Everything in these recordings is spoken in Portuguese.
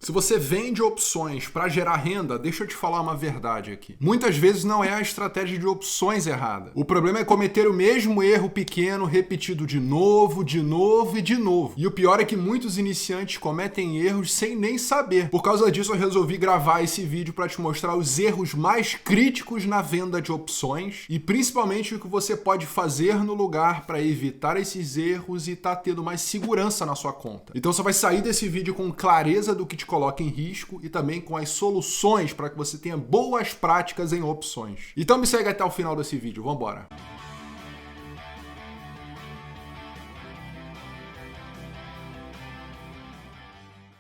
Se você vende opções para gerar renda, deixa eu te falar uma verdade aqui. Muitas vezes não é a estratégia de opções errada. O problema é cometer o mesmo erro pequeno repetido de novo e de novo. E o pior é que muitos iniciantes cometem erros sem nem saber. Por causa disso, eu resolvi gravar esse vídeo para te mostrar os erros mais críticos na venda de opções e principalmente o que você pode fazer no lugar para evitar esses erros e tá tendo mais segurança na sua conta. Então você vai sair desse vídeo com clareza do que te coloca em risco e também com as soluções para que você tenha boas práticas em opções. Então me segue até o final desse vídeo, vamos embora.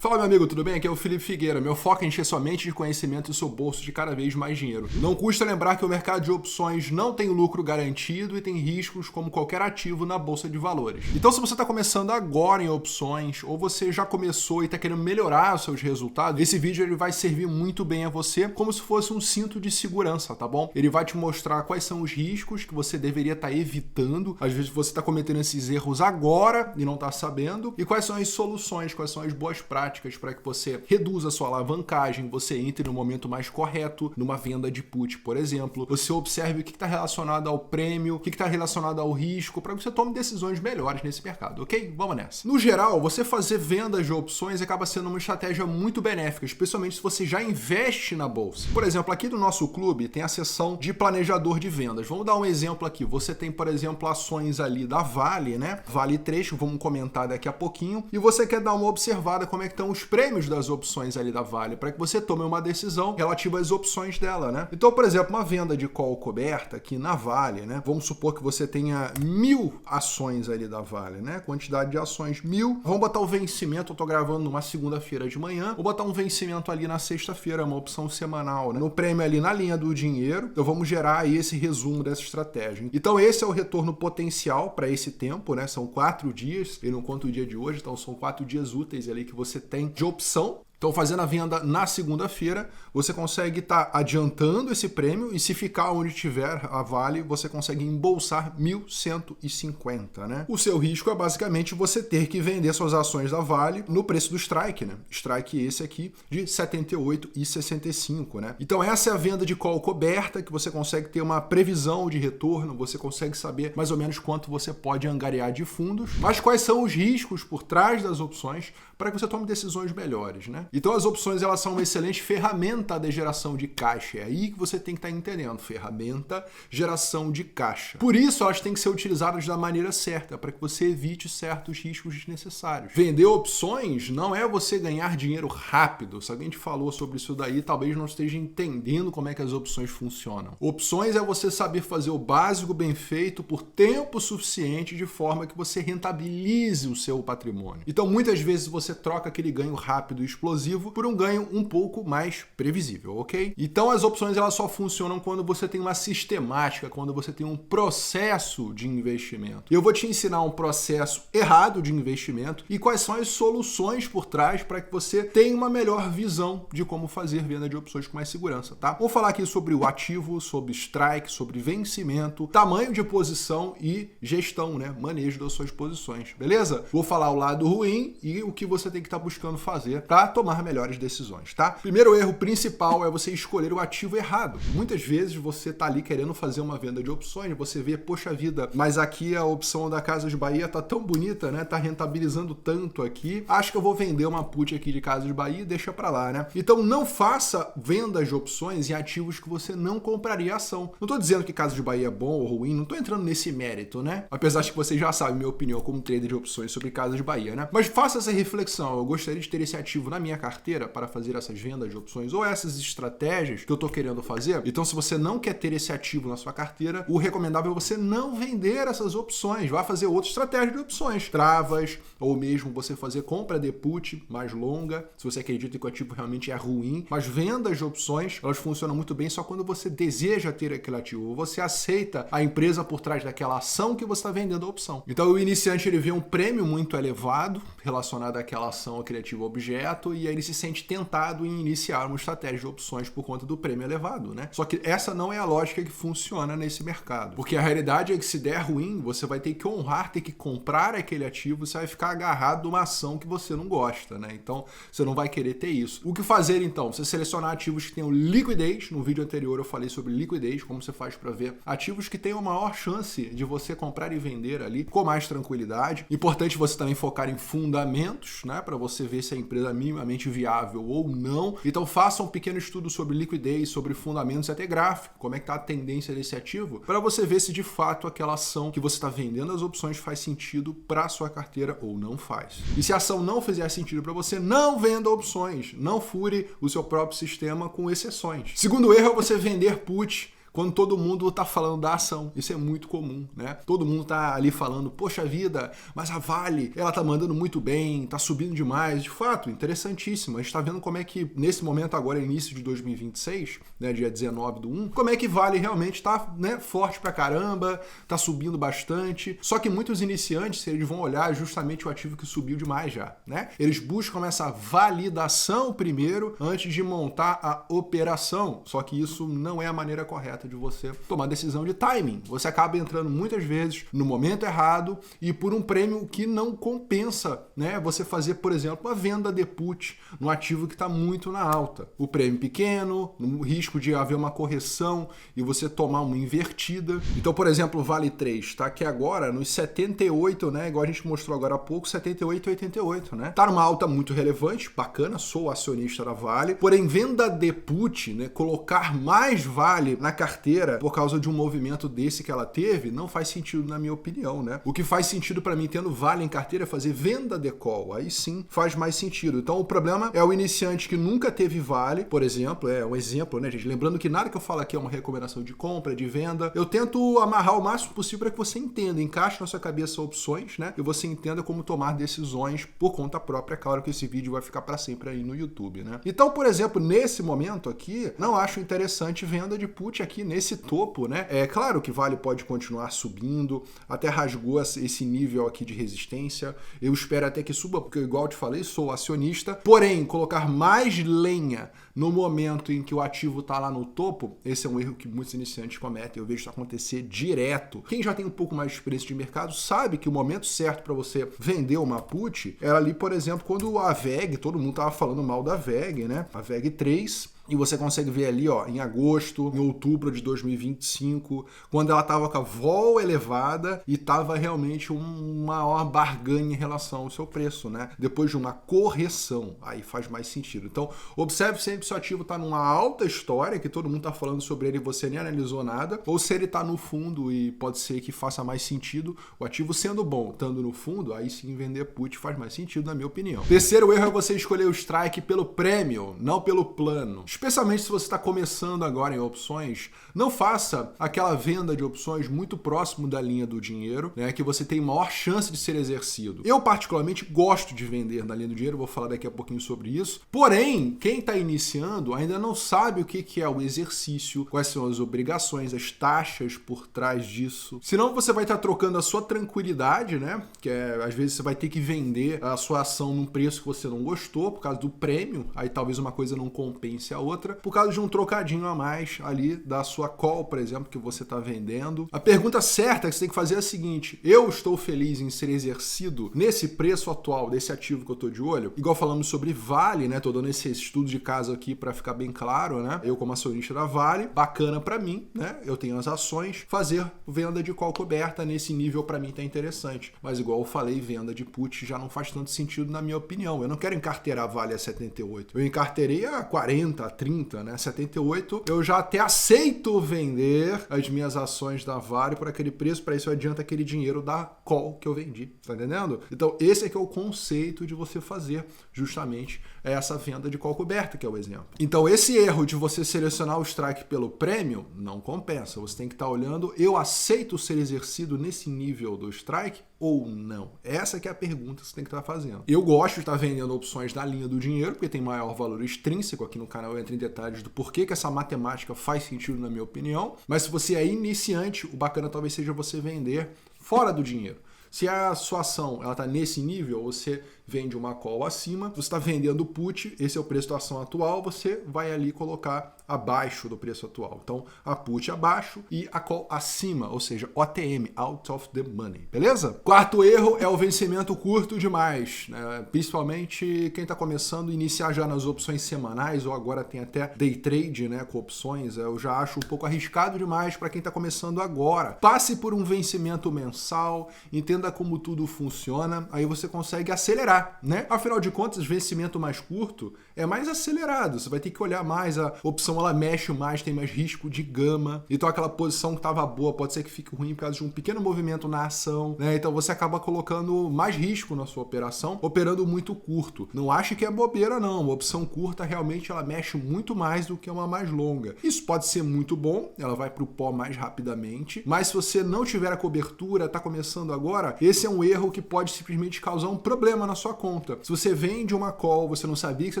Fala, meu amigo, tudo bem? Aqui é o Felipe Figueira. Meu foco é encher sua mente de conhecimento e seu bolso de cada vez mais dinheiro. Não custa lembrar que o mercado de opções não tem lucro garantido e tem riscos como qualquer ativo na bolsa de valores. Então, se você está começando agora em opções ou você já começou e está querendo melhorar os seus resultados, esse vídeo ele vai servir muito bem a você como se fosse um cinto de segurança, tá bom? Ele vai te mostrar quais são os riscos que você deveria estar evitando. Às vezes você está cometendo esses erros agora e não está sabendo. E quais são as soluções, quais são as boas práticas para que você reduza a sua alavancagem, você entre no momento mais correto, numa venda de put, por exemplo. Você observe o que está relacionado ao prêmio, o que está relacionado ao risco, para que você tome decisões melhores nesse mercado, ok? Vamos nessa. No geral, você fazer vendas de opções acaba sendo uma estratégia muito benéfica, especialmente se você já investe na bolsa. Por exemplo, aqui no nosso clube tem a seção de planejador de vendas. Vamos dar um exemplo aqui. Você tem, por exemplo, ações ali da Vale, né? Vale Trecho, vamos comentar daqui a pouquinho. E você quer dar uma observada como é que estão os prêmios das opções ali da Vale, para que você tome uma decisão relativa às opções dela, né? Então, por exemplo, uma venda de call coberta aqui na Vale, né? Vamos supor que você tenha 1000 ações ali da Vale, né? Quantidade de ações 1000. Vamos botar o vencimento, eu tô gravando numa segunda-feira de manhã, vou botar um vencimento ali na sexta-feira, uma opção semanal, né? No prêmio ali na linha do dinheiro, então vamos gerar aí esse resumo dessa estratégia. Então, esse é o retorno potencial para esse tempo, né? São 4 dias, eu não conto o dia de hoje, então são 4 dias úteis ali que você tem de opção. Então, fazendo a venda na segunda-feira, você consegue estar adiantando esse prêmio e se ficar onde tiver a Vale, você consegue embolsar 1.150, né? O seu risco é basicamente você ter que vender suas ações da Vale no preço do strike, né? Strike esse aqui de R$ 78,65, né? Então, essa é a venda de call coberta, que você consegue ter uma previsão de retorno, você consegue saber mais ou menos quanto você pode angariar de fundos, mas quais são os riscos por trás das opções para que você tome decisões melhores, né? Então as opções elas são uma excelente ferramenta de geração de caixa. É aí que você tem que estar entendendo. Ferramenta, geração de caixa. Por isso elas têm que ser utilizadas da maneira certa, para que você evite certos riscos desnecessários. Vender opções não é você ganhar dinheiro rápido. Se alguém te falou sobre isso daí, talvez não esteja entendendo como é que as opções funcionam. Opções é você saber fazer o básico bem feito por tempo suficiente de forma que você rentabilize o seu patrimônio. Então muitas vezes você troca aquele ganho rápido e explosivo por um ganho um pouco mais previsível, ok? Então as opções elas só funcionam quando você tem uma sistemática, quando você tem um processo de investimento. E eu vou te ensinar um processo errado de investimento e quais são as soluções por trás para que você tenha uma melhor visão de como fazer venda de opções com mais segurança, tá? Vou falar aqui sobre o ativo, sobre strike, sobre vencimento, tamanho de posição e gestão, né? Manejo das suas posições, beleza? Vou falar o lado ruim e o que você tem que estar buscando fazer para tomar melhores decisões, tá? Primeiro erro principal é você escolher o ativo errado. Muitas vezes você tá ali querendo fazer uma venda de opções, você vê, poxa vida, mas aqui a opção da Casas Bahia tá tão bonita, né? Tá rentabilizando tanto aqui. Acho que eu vou vender uma put aqui de Casas Bahia e deixa pra lá, né? Então não faça vendas de opções em ativos que você não compraria ação. Não tô dizendo que Casas Bahia é bom ou ruim, não tô entrando nesse mérito, né? Apesar de que você já sabe minha opinião como trader de opções sobre Casas Bahia, né? Mas faça essa reflexão. Eu gostaria de ter esse ativo na minha carteira para fazer essas vendas de opções ou essas estratégias que eu estou querendo fazer. Então, se você não quer ter esse ativo na sua carteira, o recomendável é você não vender essas opções. Vá fazer outra estratégia de opções, travas, ou mesmo você fazer compra de put mais longa, se você acredita que o ativo realmente é ruim. Mas vendas de opções, elas funcionam muito bem só quando você deseja ter aquele ativo, ou você aceita a empresa por trás daquela ação que você está vendendo a opção. Então, o iniciante ele vê um prêmio muito elevado relacionado àquela aquela ação, aquele ativo objeto, e aí ele se sente tentado em iniciar uma estratégia de opções por conta do prêmio elevado, né? Só que essa não é a lógica que funciona nesse mercado. Porque a realidade é que se der ruim, você vai ter que honrar, ter que comprar aquele ativo, você vai ficar agarrado numa ação que você não gosta, né? Então, você não vai querer ter isso. O que fazer, então? Você selecionar ativos que tenham liquidez. No vídeo anterior eu falei sobre liquidez, como você faz para ver ativos que tenham maior chance de você comprar e vender ali com mais tranquilidade. Importante você também focar em fundamentos, né? Para você ver se a empresa é minimamente viável ou não. Então, faça um pequeno estudo sobre liquidez, sobre fundamentos e até gráfico, como é que está a tendência desse ativo, para você ver se de fato aquela ação que você está vendendo as opções faz sentido para a sua carteira ou não faz. E se a ação não fizer sentido para você, não venda opções, não fure o seu próprio sistema com exceções. Segundo erro é você vender put quando todo mundo está falando da ação. Isso é muito comum, né? Todo mundo está ali falando, poxa vida, mas a Vale, ela tá mandando muito bem, tá subindo demais. De fato, interessantíssimo. A gente está vendo como é que, nesse momento agora, início de 2026, né, dia 19/1, como é que Vale realmente está, né, forte pra caramba, tá subindo bastante. Só que muitos iniciantes, eles vão olhar justamente o ativo que subiu demais já, né? Eles buscam essa validação primeiro, antes de montar a operação. Só que isso não é a maneira correta de você tomar decisão de timing. Você acaba entrando muitas vezes no momento errado e por um prêmio que não compensa, né? Você fazer, por exemplo, uma venda de put no ativo que está muito na alta. O prêmio pequeno, no risco de haver uma correção e você tomar uma invertida. Então, por exemplo, o Vale 3 está aqui agora nos 78, né? Igual a gente mostrou agora há pouco, 78,88, né? Tá numa alta muito relevante, bacana, sou acionista da Vale. Porém, venda de put, né? Colocar mais Vale na carteira por causa de um movimento desse que ela teve, não faz sentido na minha opinião, né? O que faz sentido para mim, tendo Vale em carteira, é fazer venda de call. Aí sim faz mais sentido. Então o problema é o iniciante que nunca teve Vale, por exemplo, é um exemplo, né, gente? Lembrando que nada que eu falo aqui é uma recomendação de compra, de venda. Eu tento amarrar o máximo possível para que você entenda, encaixe na sua cabeça opções, né? E você entenda como tomar decisões por conta própria. É claro que esse vídeo vai ficar para sempre aí no YouTube, né? Então, por exemplo, nesse momento aqui, não acho interessante venda de put aqui nesse topo, né? É claro que Vale pode continuar subindo, até rasgou esse nível aqui de resistência. Eu espero até que suba, porque igual eu te falei, sou acionista. Porém, colocar mais lenha no momento em que o ativo está lá no topo, esse é um erro que muitos iniciantes cometem. Eu vejo isso acontecer direto. Quem já tem um pouco mais de experiência de mercado sabe que o momento certo para você vender uma put era ali, por exemplo, quando a VEG, todo mundo estava falando mal da VEG, né? A VEG 3. E você consegue ver ali, ó, em agosto, em outubro de 2025, quando ela estava com a vol elevada e estava realmente um maior barganha em relação ao seu preço, né? Depois de uma correção, aí faz mais sentido. Então, observe sempre se o ativo está numa alta história, que todo mundo está falando sobre ele e você nem analisou nada, ou se ele está no fundo e pode ser que faça mais sentido. O ativo sendo bom, estando no fundo, aí sim vender put faz mais sentido, na minha opinião. Terceiro erro é você escolher o strike pelo prêmio, não pelo plano. Especialmente se você está começando agora em opções, não faça aquela venda de opções muito próximo da linha do dinheiro, né, que você tem maior chance de ser exercido. Eu particularmente gosto de vender na linha do dinheiro, vou falar daqui a pouquinho sobre isso. Porém, quem está iniciando ainda não sabe o que é o exercício, quais são as obrigações, as taxas por trás disso. Senão você vai estar trocando a sua tranquilidade, né, que é, às vezes você vai ter que vender a sua ação num preço que você não gostou por causa do prêmio, aí talvez uma coisa não compense a outra, por causa de um trocadinho a mais ali da sua call, por exemplo, que você está vendendo. A pergunta certa que você tem que fazer é a seguinte: eu estou feliz em ser exercido nesse preço atual desse ativo que eu estou de olho? Igual falamos sobre Vale, né? Estou dando esse estudo de caso aqui para ficar bem claro, né? Eu como acionista da Vale, bacana para mim, né? Eu tenho as ações, fazer venda de call coberta nesse nível para mim tá interessante. Mas igual eu falei, venda de put já não faz tanto sentido na minha opinião. Eu não quero encarteirar Vale a 78. Eu encarteirei a 40, a 30, né? 78, eu já até aceito vender as minhas ações da Vale por aquele preço, para isso adianta aquele dinheiro da call que eu vendi, tá entendendo? Então esse é que é o conceito de você fazer justamente essa venda de call coberta, que é o exemplo. Então esse erro de você selecionar o strike pelo prêmio não compensa, você tem que estar olhando, eu aceito ser exercido nesse nível do strike ou não? Essa que é a pergunta que você tem que estar fazendo. Eu gosto de estar vendendo opções da linha do dinheiro, porque tem maior valor extrínseco. Aqui no canal eu entro em detalhes do porquê que essa matemática faz sentido na minha opinião. Mas se você é iniciante, o bacana talvez seja você vender fora do dinheiro. Se a sua ação está nesse nível, você vende uma call acima, você está vendendo put, esse é o preço da ação atual, você vai ali colocar abaixo do preço atual. Então, a put abaixo e a call acima, ou seja, OTM, out of the money, beleza? Quarto erro é o vencimento curto demais, né? Principalmente quem está começando a iniciar já nas opções semanais ou agora tem até day trade, né, com opções, eu já acho um pouco arriscado demais para quem está começando agora. Passe por um vencimento mensal, entenda como tudo funciona, aí você consegue acelerar, né? Afinal de contas, vencimento mais curto é mais acelerado, você vai ter que olhar mais, a opção ela mexe mais, tem mais risco de gama, então aquela posição que estava boa pode ser que fique ruim por causa de um pequeno movimento na ação, né? Então você acaba colocando mais risco na sua operação, operando muito curto. Não ache que é bobeira não, uma opção curta realmente ela mexe muito mais do que uma mais longa. Isso pode ser muito bom, ela vai para o pó mais rapidamente, mas se você não tiver a cobertura, está começando agora, esse é um erro que pode simplesmente causar um problema na sua conta. Se você vende uma call, você não sabia que você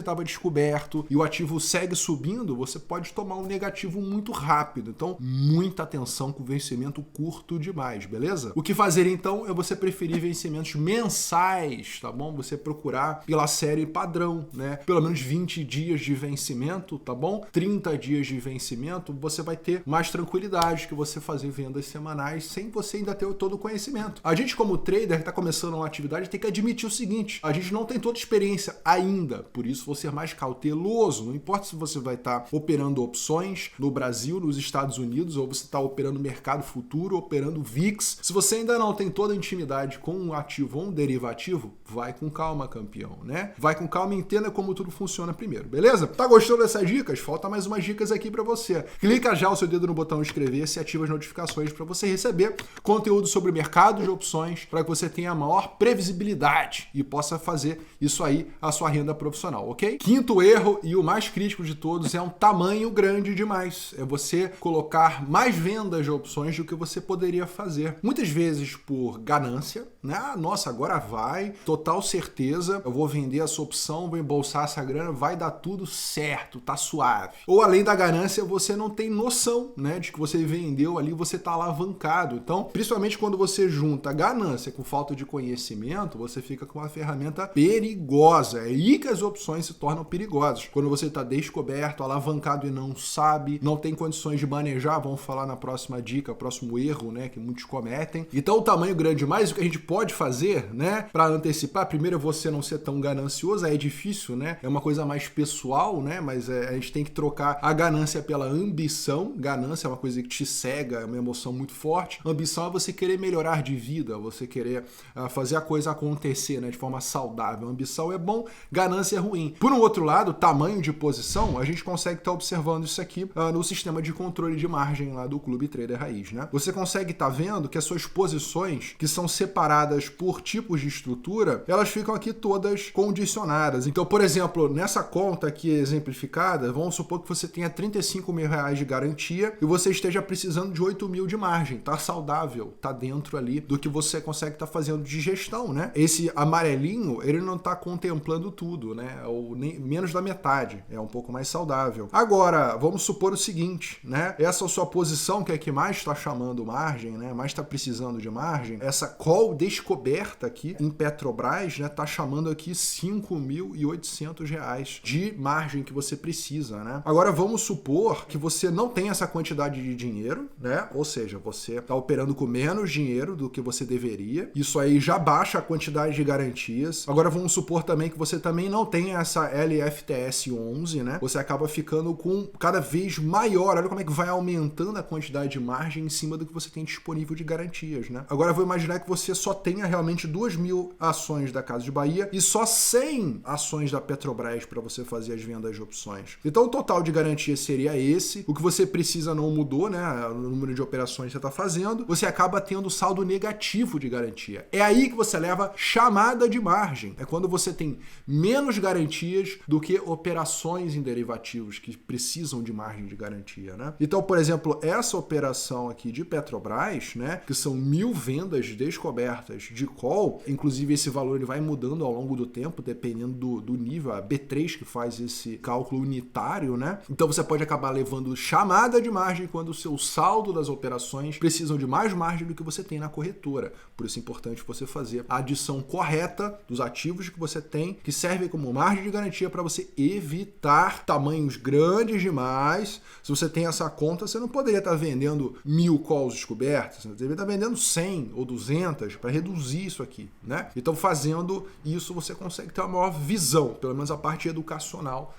estava descoberto e o ativo segue subindo, você pode tomar um negativo muito rápido. Então, muita atenção com vencimento curto demais, beleza? O que fazer então é você preferir vencimentos mensais, tá bom? Você procurar pela série padrão, né? Pelo menos 20 dias de vencimento, tá bom? 30 dias de vencimento, você vai ter mais tranquilidade que você fazer vendas semanais sem você ainda ter todo o conhecimento. A gente como trader que está começando uma atividade tem que admitir o seguinte, a gente não tem toda a experiência ainda, por isso vou ser mais cauteloso, não importa se você vai estar operando opções no Brasil, nos Estados Unidos, ou você está operando mercado futuro, operando VIX, se você ainda não tem toda a intimidade com um ativo ou um derivativo, vai com calma, campeão, né? Vai com calma e entenda como tudo funciona primeiro, beleza? Tá gostando dessas dicas? Falta mais umas dicas aqui para você. Clica já o seu dedo no botão inscrever-se e ativa as notificações para você receber conteúdo sobre mercado de opções, para que você tenha a maior previsibilidade e possa fazer isso aí a sua renda profissional, ok? Quinto erro e o mais crítico de todos é um tamanho grande demais. É você colocar mais vendas de opções do que você poderia fazer. Muitas vezes por ganância, né? Ah, nossa, agora vai, total certeza, eu vou vender essa opção, vou embolsar essa grana, vai dar tudo certo, tá suave. Ou além da ganância, você não tem noção, né, de que você vendeu ali, você tá alavancado. Então, principalmente quando você junta ganância com falta de conhecimento, você fica com uma ferramenta perigosa. É aí que as opções se tornam perigosas. Quando você está descoberto, alavancado e não sabe, não tem condições de manejar, vamos falar na próxima dica, próximo erro, né, que muitos cometem. Então, o tamanho grande mais, o que a gente pode fazer, né, para antecipar, primeiro é você não ser tão ganancioso, é difícil, né, é uma coisa mais pessoal, né, mas a gente tem que trocar a ganância pela ambição. Ganância é uma coisa que te cega, é uma emoção muito forte. Ambição é você querer melhorar de vida, você querer fazer a coisa acontecer, né, de forma saudável. Ambição é bom, ganância é ruim. Por um outro lado, tamanho de posição, a gente consegue estar observando isso aqui no sistema de controle de margem lá do Clube Trader Raiz, né? Você consegue estar vendo que as suas posições, que são separadas por tipos de estrutura, elas ficam aqui todas condicionadas. Então, por exemplo, nessa conta aqui exemplificada, vamos supor que você tenha 35 mil reais de garantia e você esteja precisando de 8 mil de margem. Tá saudável, tá dentro ali do que você consegue estar fazendo de gestão, né? Esse amarelinho, ele não tá contemplando tudo, né? Ou nem menos da metade, é um pouco mais saudável. Agora, vamos supor o seguinte, né? Essa sua posição, que é a que mais está chamando margem, né? Mais está precisando de margem, essa call descoberta aqui em Petrobras, né? Tá chamando aqui 5.800 reais de margem que você precisa, né? Agora, vamos supor que você não tem essa quantidade de dinheiro, né? Ou seja, você está operando com menos dinheiro do que você deveria. Isso aí já baixa a quantidade de garantias. Agora, vamos supor também que você também não tem essa LFTS 11, né? Você acaba ficando com cada vez maior. Olha como é que vai aumentando a quantidade de margem em cima do que você tem disponível de garantias, né? Agora, eu vou imaginar que você só tenha realmente 2.000 ações da Casa de Bahia e só 100 ações da Petrobras para você fazer as vendas de opções. Então, o total de garantia seria esse. O que você precisa não mudou, né? O número de operações que você está fazendo. Você acaba tendo saldo negativo de garantia. É aí que você leva chamada de margem. É quando você tem menos garantias do que operações em derivativos que precisam de margem de garantia, né? Então, por exemplo, essa operação aqui de Petrobras, né? Que são 1.000 vendas descobertas de call. Inclusive, esse valor ele vai mudando ao longo do tempo, dependendo do nível. A B3 que faz esse cálculo unitário, né? Então, você pode acabar levando chamada de margem quando o seu saldo das operações precisam de mais margem do que você tem na corretora. Por isso é importante você fazer a adição correta dos ativos que você tem, que servem como margem de garantia para você evitar tamanhos grandes demais. Se você tem essa conta, você não poderia estar vendendo 1000 calls descobertas, você deveria estar vendendo 100 ou 200 para reduzir isso aqui, né? Então, fazendo isso, você consegue ter uma maior visão, pelo menos a parte educacional,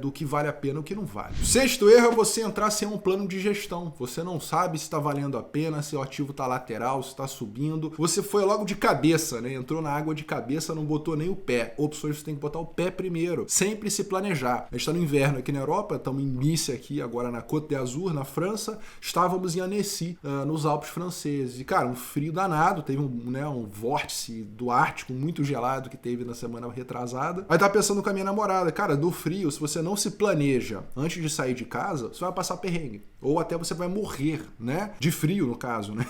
do que vale a pena e o que não vale. O sexto erro é você entrar sem um plano de gestão. Você não sabe se está valendo a pena, se o ativo está lateral, se está subindo. Você foi logo de cabeça, né? Entrou na água de cabeça, não botou nem o pé. Opções você tem que botar o pé primeiro. Sempre se planejar. A gente está no inverno aqui na Europa, estamos em Nice aqui, agora na Côte d'Azur, na França. Estávamos em Annecy, nos Alpes franceses. E, cara, um frio danado. Teve um vórtice do Ártico muito gelado que teve na semana retrasada. Aí tá pensando com a minha namorada, cara, do frio, se você não se planeja antes de sair de casa, você vai passar perrengue. Ou até você vai morrer, né? De frio, no caso, né?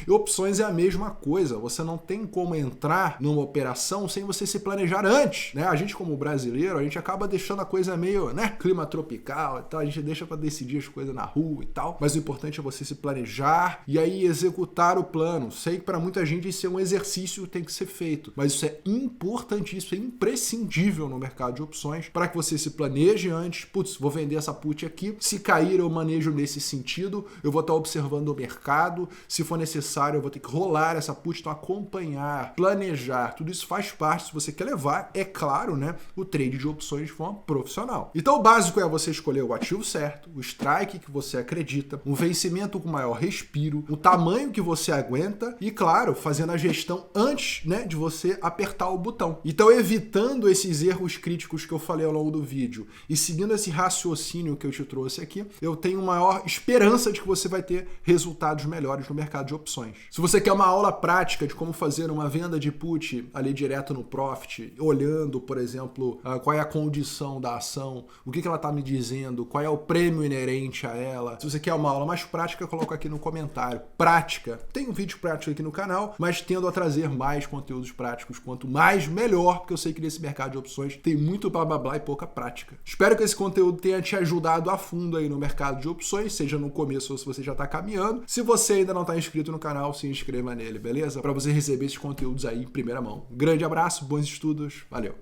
E opções é a mesma coisa. Você não tem como entrar numa operação sem você se planejar antes, né? A gente, como brasileiro, a gente acaba deixando a coisa meio, né? Clima tropical e tal. A gente deixa para decidir as coisas na rua e tal. Mas o importante é você se planejar e aí executar o plano. Sei que para muita gente isso é um exercício que tem que ser feito. Mas isso é importantíssimo, é imprescindível no mercado de opções para que você se planeje antes. Putz, vou vender essa put aqui. Se cair, eu manejo nesse sentido. Eu vou estar observando o mercado. Se for necessário, eu vou ter que rolar essa put, então acompanhar, planejar. Tudo isso faz parte, se você quer levar, é claro, né, o trade de opções de forma profissional. Então o básico é você escolher o ativo certo, o strike que você acredita, um vencimento com maior respiro, o tamanho que você aguenta e, claro, fazendo a gestão antes, né, de você apertar o botão. Então, evitando esses erros críticos que eu falei ao longo do vídeo e seguindo esse raciocínio que eu te trouxe aqui, eu tenho maior esperança de que você vai ter resultados melhores no mercado de opções. Se você quer uma aula prática de como fazer uma venda de put ali direto no Profit, olhando, por exemplo, qual é a condição da ação, o que ela está me dizendo, qual é o prêmio inerente a ela. Se você quer uma aula mais prática, coloca aqui no comentário. Prática. Tem um vídeo prático aqui no canal, mas tendo a trazer mais conteúdos práticos. Quanto mais, melhor, porque eu sei que nesse mercado de opções tem muito blá blá blá e pouca prática. Espero que esse conteúdo tenha te ajudado a fundo aí no mercado de opções, seja no começo ou se você já está caminhando. Se você ainda não está inscrito no canal, se inscreva nele, beleza? Para você receber esses conteúdos aí em primeira mão. Grande abraço, bons estudos, valeu!